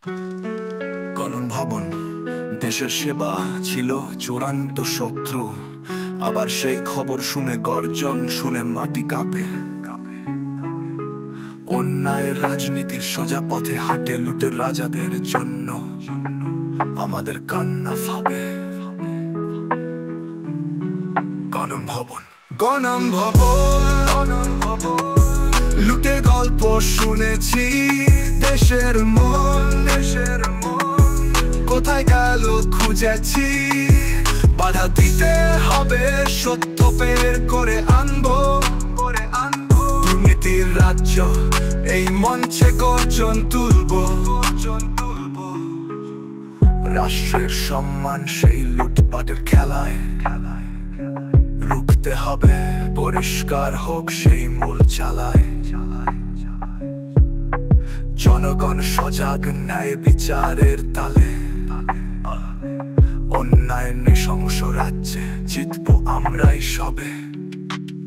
কলম ভবন দেশের সেবা ছিল চূড়ান্ত শত্রু। আবার সেই খবর শুনে গর্জন শুনে মাটি কাঁপে। অন্যায়ের রাজনীতির সোজা পথে হাঁটে লুটের রাজাদের জন্য আমাদের কান্না ফাবে। গণম ভবন, গণম ভবন, লুটের গল্প শুনেছি। দেশের মন কোথায় গেল খুঁজেছি। বাধা দিতে হবে, সত্য বের করে আনবো। দুর্নীতির রাজ্য এই মঞ্চে গর্জন তুলবো। রাষ্ট্রের সম্মান সেই লুটপাটের খেলায় রুখতে হবে, পরিষ্কার হোক সেই মূল চালায়। জনগণ সজাগ, ন্যায় বিচারের তালে। অন্যায় নৃশংস রাজ্যে জিতবো আমরাই সবে।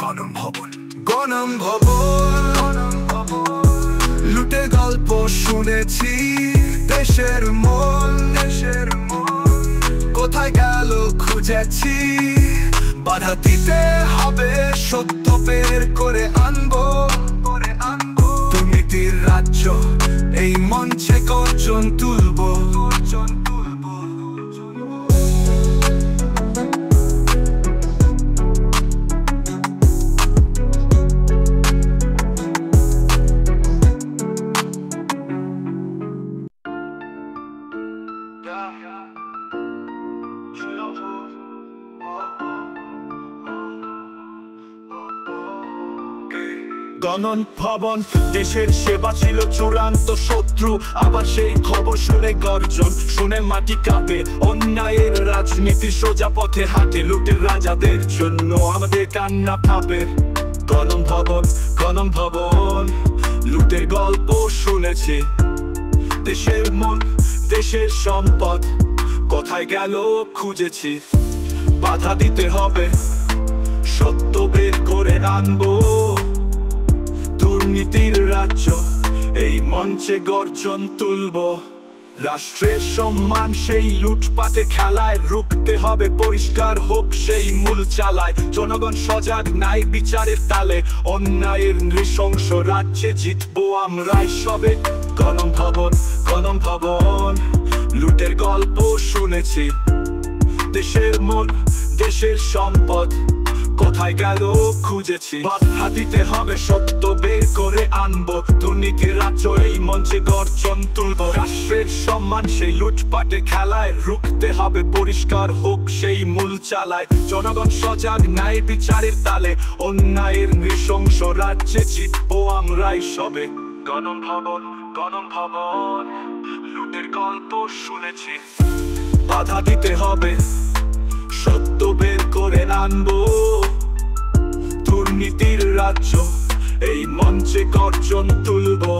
গণম ভবন, গণম ভবন, লুটে গল্প শুনেছি। দেশের মন কোথায় গেল খুঁজেছি। বাধা দিতে হবে, সত্য বের করে আনবো। দুর্নীতির রাজ্য এই মঞ্চে গর্জন তুলবো। গণন ভবন দেশের সেবা ছিল চূড়ান্ত শত্রু। আবার সেই খবর শুনে গর্জন শুনে মাটি কাঁপে। অন্যায়ের রাজনীতি সোজা পথে হাঁটে লুটের রাজাদের জন্য আমাদের কান্না ফাঁপে। গণন ভবন, গণন ভবন, লুটের গল্প শুনেছি। দেশের মন দেশের সম্পদ কোথায় গেল খুঁজেছি। বাধা দিতে হবে, সত্য বের করে আনবো। দুর্নীতির রাজ্য এই মঞ্চে গর্জন তুলবো। রাষ্ট্রের সম্মান সেই লুটপাটে খেলায় রুখতে হবে, পরিষ্কার হোক সেই মূল চালায়। জনগণ সজাগ, ন্যায় বিচারের তালে। অন্যায়ের নৃশংস রাজ্যে জিতবো আমরাই সবে। গণম ভবন, গণম ভবন, লুটের গল্প শুনেছি। দেশের মন দেশের সম্পদ কোথায় গেল খুঁজেছি। বাধা দিতে হবে, সত্য বের করে আনবো। দুর্নীতির রাজ্য এই মঞ্চে গর্জন তুলবো। রাষ্ট্রের সম্মান সেই লুটপাটে খেলায় রুখতে হবে, পরিষ্কার হোক সেই মূল চালায়। জনগণ সজাগ, ন্যায় বিচারের তালে। অন্যায়ের নৃশংস রাজ্যে জিতবো আমরাই সবে। গণম ভবন, গণম ভবন, লুটের গল্প শুনেছি। বাধা দিতে হবে, সত্য বের করে আনবো। দুর্নীতির রাজ্য এই মঞ্চে গর্জন তুলবো।